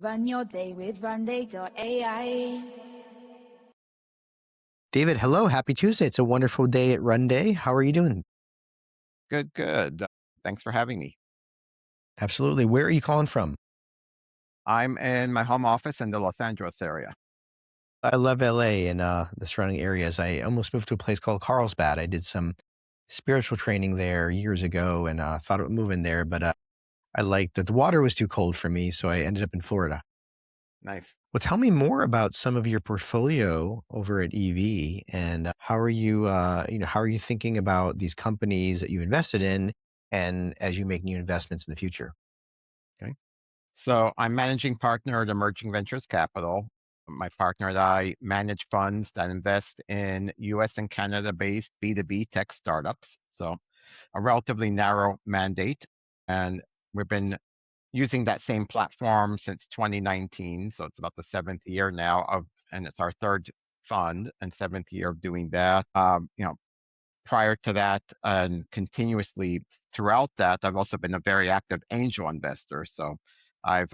Run your day with Runday.ai. David, hello. Happy Tuesday. It's a wonderful day at Runday. How are you doing? Good, good. Thanks for having me. Absolutely. Where are you calling from? I'm in my home office in the Los Angeles area. I love LA and the surrounding areas. I almost moved to a place called Carlsbad. I did some spiritual training there years ago and thought of moving there, but I liked that the water was too cold for me, so I ended up in Florida. Nice. Well, tell me more about some of your portfolio over at EV and how are you, how are you thinking about these companies that you invested in and as you make new investments in the future? Okay. So I'm managing partner at Emerging Ventures Capital. My partner and I manage funds that invest in US and Canada based B2B tech startups. So a relatively narrow mandate. And we've been using that same platform since 2019. So it's about the seventh year now and it's our third fund and seventh year of doing that. Prior to that and continuously throughout that, I've also been a very active angel investor. So I've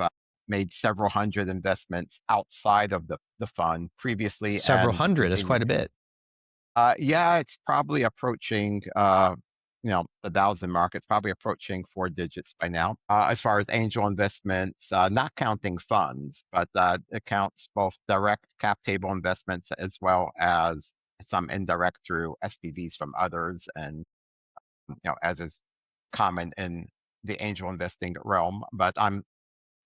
made several hundred investments outside of the fund previously Several and hundred is continue. quite a bit. Yeah, it's probably approaching, the thousand mark. It's probably approaching four digits by now. As far as angel investments, not counting funds, but it counts both direct cap table investments as well as some indirect through SPVs from others, and as is common in the angel investing realm. But I'm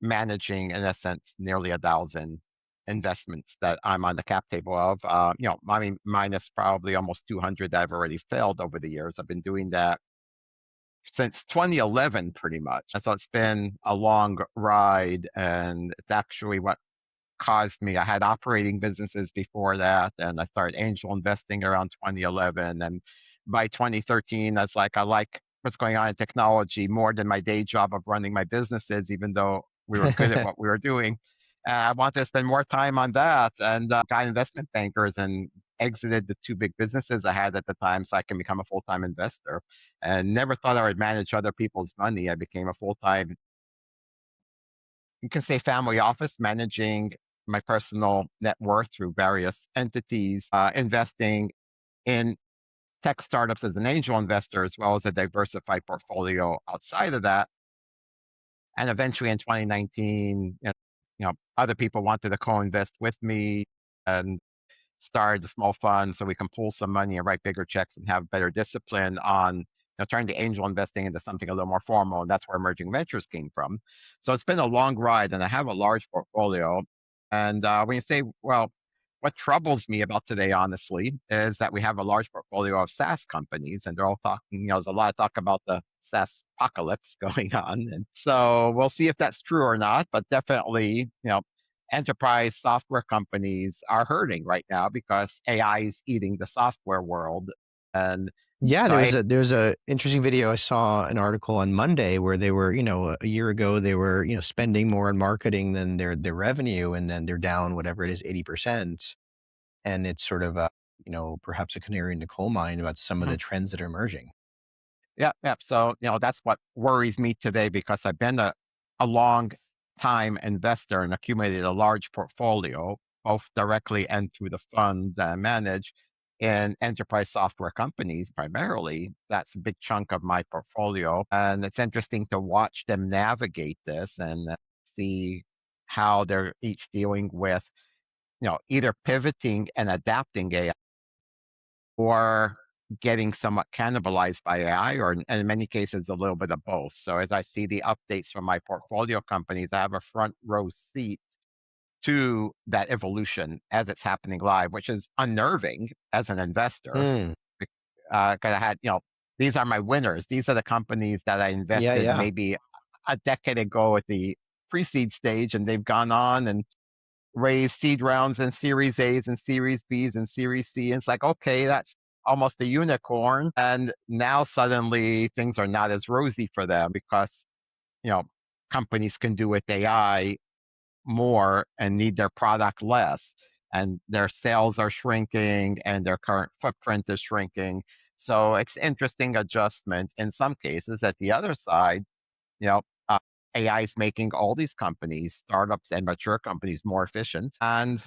managing, in essence, nearly a thousand investments that I'm on the cap table of. I mean, minus probably almost 200 that I've already failed over the years. I've been doing that since 2011, pretty much. And so it's been a long ride, and it's actually what caused me. I had operating businesses before that, and I started angel investing around 2011. And by 2013, I was like, I like what's going on in technology more than my day job of running my businesses, even though we were good at what we were doing. I wanted to spend more time on that and got investment bankers and exited the two big businesses I had at the time so I can become a full-time investor. And never thought I would manage other people's money. I became a full-time, you can say, family office, managing my personal net worth through various entities, investing in tech startups as an angel investor, as well as a diversified portfolio outside of that. And eventually in 2019, other people wanted to co-invest with me and started a small fund so we can pull some money and write bigger checks and have better discipline on turning the angel investing into something a little more formal. And that's where emerging ventures came from. So it's been a long ride, and I have a large portfolio. And when you say, well, what troubles me about today, honestly, is that we have a large portfolio of SaaS companies, and they're all talking, there's a lot of talk about the SaaS apocalypse going on. And so we'll see if that's true or not, but definitely, enterprise software companies are hurting right now because AI is eating the software world. And Yeah, so, there was a interesting video. I saw an article on Monday where they were, a year ago they were, spending more on marketing than their revenue, and then they're down whatever it is, 80%. And it's sort of perhaps a canary in the coal mine about some of the mhm. trends that are emerging. Yeah, yeah. So, that's what worries me today because I've been a long time investor and accumulated a large portfolio, both directly and through the funds that I manage in enterprise software companies primarily. That's a big chunk of my portfolio. And it's interesting to watch them navigate this and see how they're each dealing with, either pivoting and adapting AI or getting somewhat cannibalized by AI, or in many cases, a little bit of both. So as I see the updates from my portfolio companies, I have a front row seat to that evolution as it's happening live, which is unnerving as an investor. Hmm. Because I had, these are my winners. These are the companies that I Yeah, invested yeah. maybe a decade ago at the pre-seed stage, and they've gone on and raised seed rounds and Series A's and Series B's and Series C. And it's like, okay, that's almost a unicorn. And now suddenly things are not as rosy for them because, you know, companies can do with AI more and need their product less. And their sales are shrinking and their current footprint is shrinking. So it's interesting adjustment in some cases. At the other side, you know, AI is making all these companies, startups and mature companies, more efficient. And,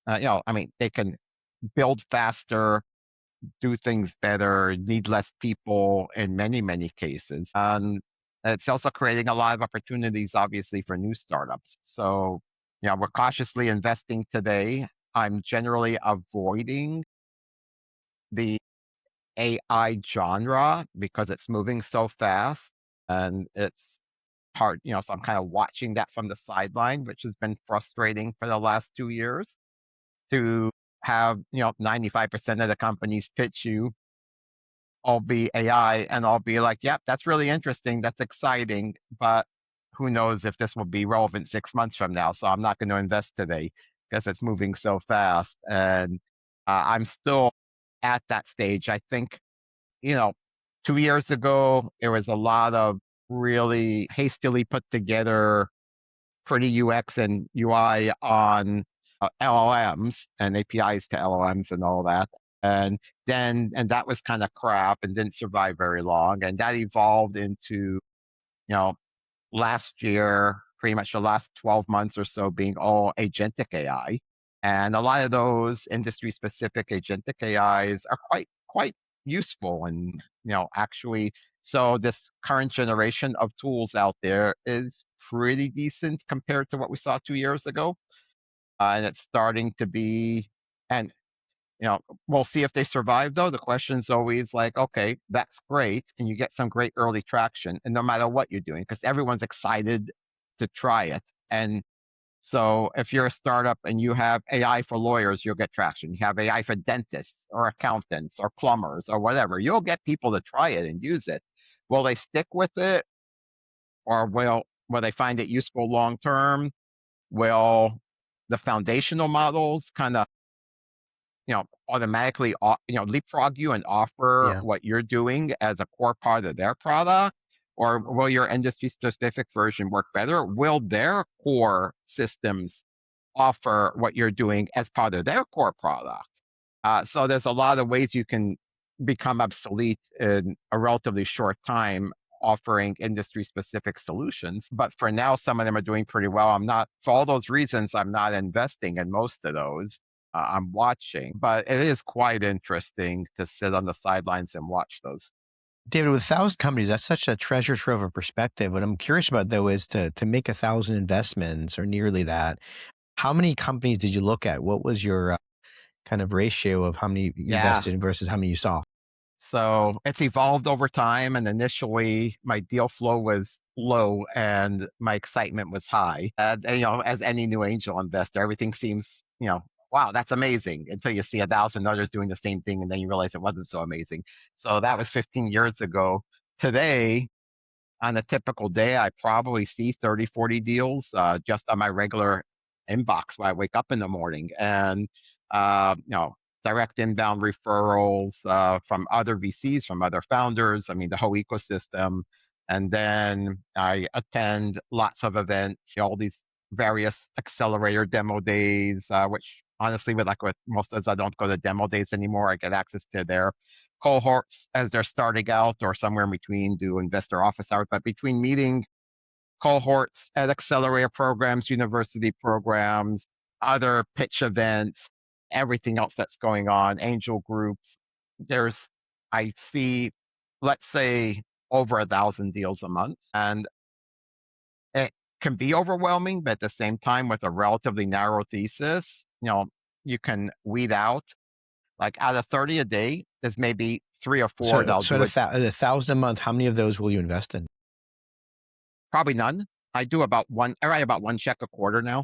I mean, they can build faster, do things better, need less people in many, many cases. And it's also creating a lot of opportunities, obviously, for new startups. So, we're cautiously investing today. I'm generally avoiding the AI genre because it's moving so fast and it's hard, so I'm kind of watching that from the sideline, which has been frustrating for the last 2 years to have, 95% of the companies pitch you all be AI and I'll be like, yep, that's really interesting. That's exciting. But who knows if this will be relevant 6 months from now. So I'm not going to invest today because it's moving so fast. And I'm still at that stage. I think, you know, 2 years ago, there was a lot of really hastily put together pretty UX and UI on LLMs and APIs to LLMs and all that. And that was kind of crap and didn't survive very long. And that evolved into, you know, last year, pretty much the last 12 months or so being all agentic AI. And a lot of those industry specific agentic AIs are quite useful and, actually, so this current generation of tools out there is pretty decent compared to what we saw 2 years ago. And it's starting to be, and we'll see if they survive though. The question's always like, okay, that's great. And you get some great early traction. And no matter what you're doing, because everyone's excited to try it. And so if you're a startup and you have AI for lawyers, you'll get traction. You have AI for dentists or accountants or plumbers or whatever, you'll get people to try it and use it. Will they stick with it or will they find it useful long term? Will the foundational models kind of automatically, leapfrog you and offer Yeah. what you're doing as a core part of their product? Or will your industry specific version work better? Will their core systems offer what you're doing as part of their core product? So there's a lot of ways you can become obsolete in a relatively short time offering industry specific solutions. But for now, some of them are doing pretty well. For all those reasons, I'm not investing in most of those. I'm watching, but it is quite interesting to sit on the sidelines and watch those. David, with 1,000 companies, that's such a treasure trove of perspective. What I'm curious about, though, is to make 1,000 investments or nearly that. How many companies did you look at? What was your kind of ratio of how many you Yeah. invested in versus how many you saw? So it's evolved over time. And initially, my deal flow was low and my excitement was high. And, as any new angel investor, everything seems, wow, that's amazing until you see 1,000 others doing the same thing. And then you realize it wasn't so amazing. So that was 15 years ago. Today, on a typical day, I probably see 30, 40 deals just on my regular inbox when I wake up in the morning. And, direct inbound referrals from other VCs, from other founders, I mean, the whole ecosystem. And then I attend lots of events, all these various accelerator demo days, which honestly, with most of us, I don't go to demo days anymore. I get access to their cohorts as they're starting out or somewhere in between do investor office hours. But between meeting cohorts at accelerator programs, university programs, other pitch events, everything else that's going on, angel groups, I see, let's say, over 1,000 deals a month. And it can be overwhelming, but at the same time, with a relatively narrow thesis, you can weed out like out of 30 a day, there's maybe three or four So, that'll so do it. at 1,000 a month, how many of those will you invest in? Probably none. I write about one check a quarter now.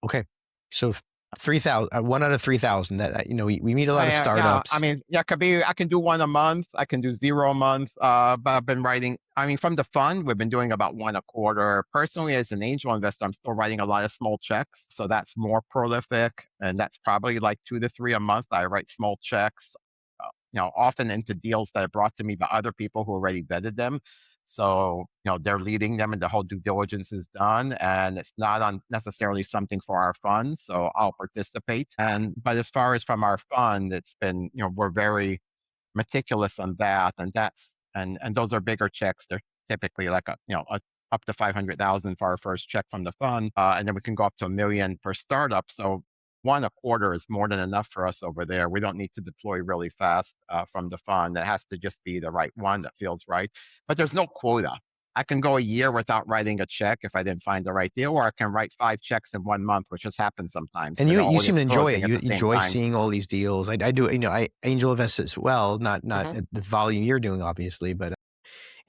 Okay. So 3,000, 1 out of 3,000 we meet a lot of Yeah, I startups. mean, yeah, I can do one a month. I can do zero a month. But I've been writing, I mean, from the fund, we've been doing about one a quarter. Personally, as an angel investor, I'm still writing a lot of small checks. So that's more prolific. And that's probably like 2 to 3 a month. I write small checks, often into deals that are brought to me by other people who already vetted them. So, they're leading them and the whole due diligence is done. And it's not on necessarily something for our fund. So I'll participate. But as far as from our fund, it's been, we're very meticulous on that. And those are bigger checks. They're typically like a up to 500,000 for our first check from the fund, and then we can go up to 1 million per startup. So one a quarter is more than enough for us over there. We don't need to deploy really fast from the fund. It has to just be the right one that feels right. But there's no quota. I can go a year without writing a check if I didn't find the right deal, or I can write 5 checks in 1 month, which has happened sometimes. And We don't you all seem to just enjoy it. closing at You the same enjoy time. seeing all these deals. I do, I angel invest as well, not Mhm. at the volume you're doing, obviously, but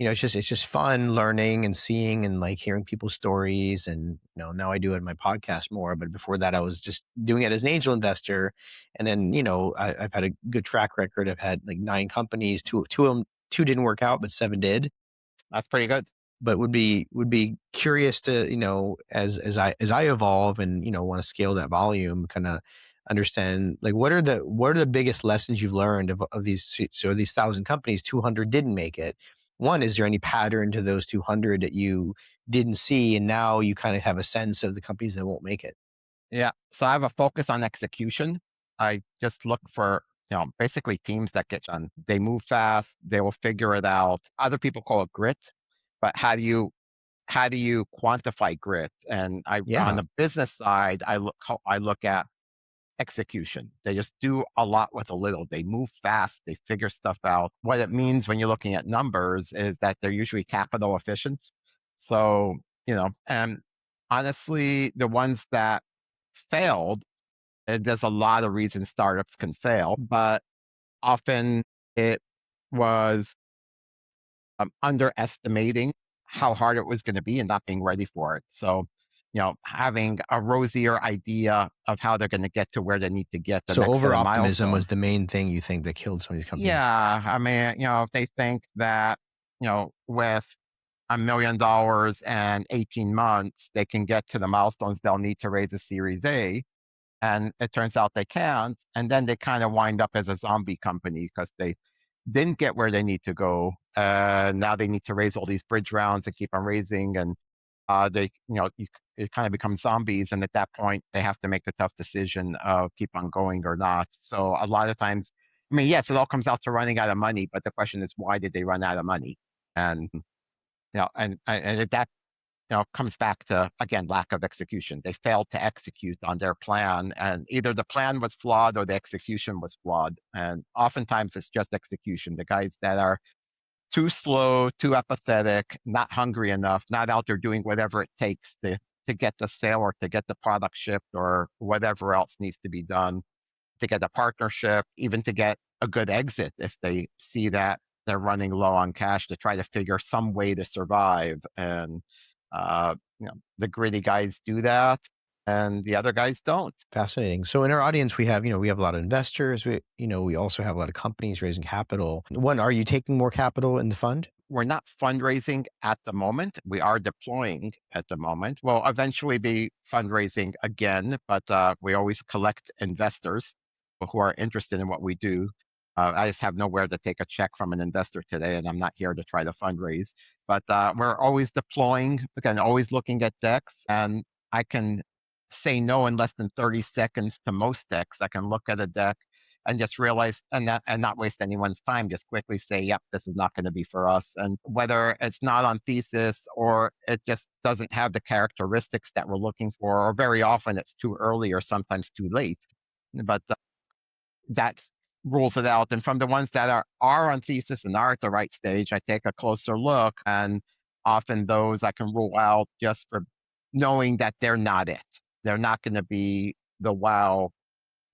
it's just fun learning and seeing and like hearing people's stories. And now I do it in my podcast more, but before that I was just doing it as an angel investor. And then I've had a good track record. I've had like 9 companies, two of them, 2 didn't work out, but 7 did. That's pretty good. But would be curious to as I evolve and want to scale that volume, kind of understand like what are the biggest lessons you've learned of these. So these 1,000 companies, 200 didn't make it. One, is there any pattern to those 200 that you didn't see, and now you kind of have a sense of the companies that won't make it? Yeah. So I have a focus on execution. I just look for, basically teams that get done. They move fast. They will figure it out. Other people call it grit, but how do you quantify grit? And on Yeah, the business side, I look at execution. They just do a lot with a little. They move fast. They figure stuff out. What it means when you're looking at numbers is that they're usually capital efficient. So, and honestly, the ones that failed, there's a lot of reasons startups can fail, but often it was underestimating how hard it was going to be and not being ready for it. So, having a rosier idea of how they're going to get to where they need to get, the so next set over of optimism was milestones. the main thing you think that killed some of these companies? Yeah, I mean, if they think that, with $1 million and 18 months, they can get to the milestones they'll need to raise a Series A, and it turns out they can't, and then they kind of wind up as a zombie company because they didn't get where they need to go. Now they need to raise all these bridge rounds and keep on raising, and it kind of becomes zombies. And at that point, they have to make the tough decision of keep on going or not. So a lot of times, I mean, yes, it all comes out to running out of money, but the question is, why did they run out of money? And that comes back to, again, lack of execution. They failed to execute on their plan, and either the plan was flawed or the execution was flawed. And oftentimes it's just execution. The guys that are too slow, too apathetic, not hungry enough, not out there doing whatever it takes to get the sale or to get the product shipped or whatever else needs to be done, to get a partnership, even to get a good exit if they see that they're running low on cash, to try to figure some way to survive. And the gritty guys do that, and the other guys don't. Fascinating. So in our audience, we have a lot of investors. We also have a lot of companies raising capital. One, are you taking more capital in the fund? We're not fundraising at the moment. We are deploying at the moment. We'll eventually be fundraising again, but we always collect investors who are interested in what we do. I just have nowhere to take a check from an investor today, and I'm not here to try to fundraise. But we're always deploying, again, always looking at decks, and I can say no in less than 30 seconds to most decks. I can look at a deck and just realize and not waste anyone's time, just quickly say, yep, this is not going to be for us. And whether it's not on thesis or it just doesn't have the characteristics that we're looking for, or very often it's too early or sometimes too late. But that rules it out. And from the ones that are on thesis and are at the right stage, I take a closer look, and often those I can rule out just for knowing that they're not it. They're not going to be the wow,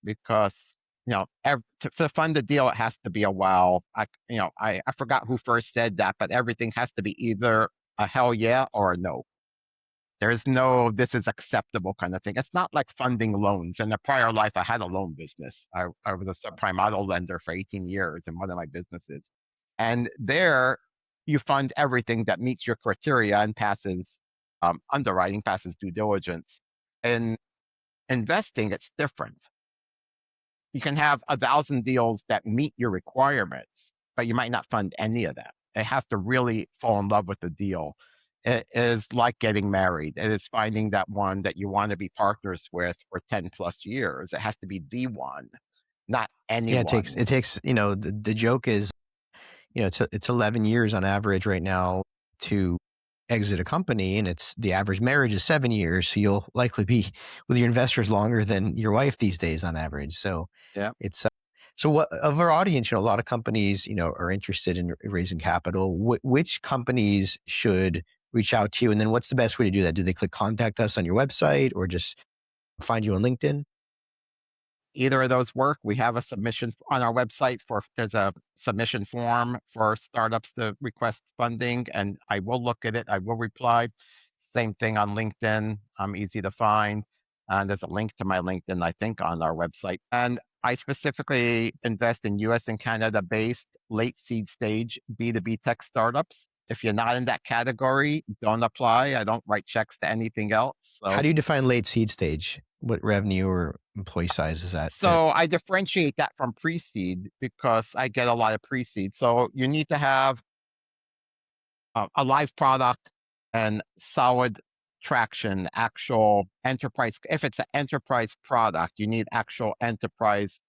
because to fund a deal, it has to be a wow. I forgot who first said that, but everything has to be either a hell yeah or a no. There's no this is acceptable kind of thing. It's not like funding loans. In a prior life, I had a loan business. I was a subprime auto lender for 18 years in one of my businesses, and there you fund everything that meets your criteria and passes underwriting, passes due diligence. In investing, it's different. You can have 1,000 deals that meet your requirements, but you might not fund any of them. They have to really fall in love with the deal. It is like getting married. It is finding that one that you want to be partners with for 10 plus years. It has to be the one, not Yeah, it takes anyone. it takes. The joke is, it's 11 years on average right now to exit a company, and it's the average marriage is 7 years, so you'll likely be with your investors longer than your wife these days on average. So Yeah. it's so what of our audience, a lot of companies, are interested in raising capital. Which companies should reach out to you, and then what's the best way to do that? Do they click contact us on your website or just find you on LinkedIn? Either of those work. We have a submission on our website there's a submission form for startups to request funding, and I will look at it. I will reply. Same thing on LinkedIn. I'm easy to find. And there's a link to my LinkedIn, I think, on our website. And I specifically invest in US and Canada based late seed stage B2B tech startups. If you're not in that category, don't apply. I don't write checks to anything else. How do you define late seed stage? What revenue or employee size is that? So I differentiate that from pre-seed because I get a lot of pre-seed. So you need to have a live product and solid traction, actual enterprise. If it's an enterprise product, you need actual enterprise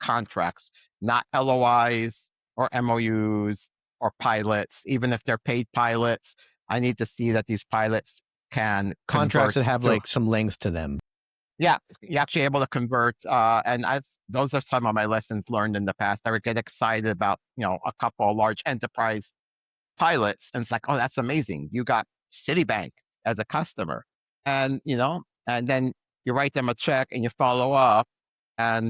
contracts, not LOIs or MOUs or pilots. Even if they're paid pilots, I need to see that these pilots can contracts that convert have to like some length to them. yeah, you're actually able to convert. And those are some of my lessons learned in the past. I would get excited about, a couple of large enterprise pilots. And it's like, oh, that's amazing. You got Citibank as a customer. And then you write them a check and you follow up. And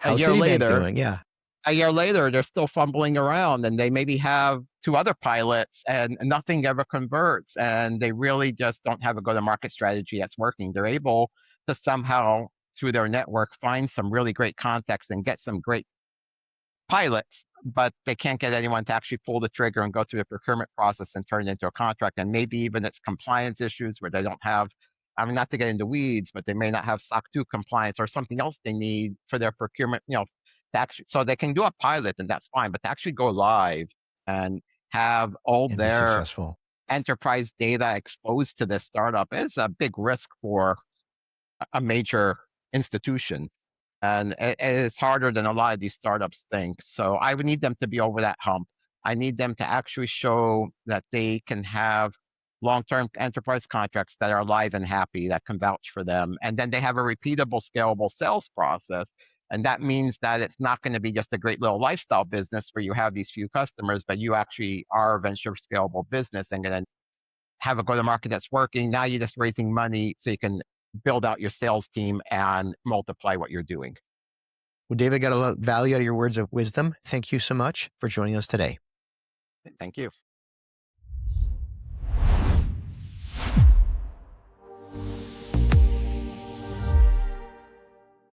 a How's year Citibank later, doing? Yeah. they're still fumbling around and they maybe have two other pilots and nothing ever converts. And they really just don't have a go-to-market strategy that's working. They're able to somehow, through their network, find some really great contacts and get some great pilots, but they can't get anyone to actually pull the trigger and go through the procurement process and turn it into a contract. And maybe even it's compliance issues where they don't have, I mean, not to get into weeds, but they may not have SOC 2 compliance or something else they need for their procurement, to actually, so they can do a pilot and that's fine, but to actually go live and have all And be their successful. enterprise data exposed to this startup is a big risk for a major institution. And it's harder than a lot of these startups think. So I would need them to be over that hump. I need them to actually show that they can have long-term enterprise contracts that are live and happy, that can vouch for them. And then they have a repeatable, scalable sales process. And that means that it's not going to be just a great little lifestyle business where you have these few customers, but you actually are a venture scalable business and going to have a go-to-market that's working. Now you're just raising money so you can build out your sales team and multiply what you're doing. Well, David, got a lot of value out of your words of wisdom. Thank you so much for joining us today. Thank you.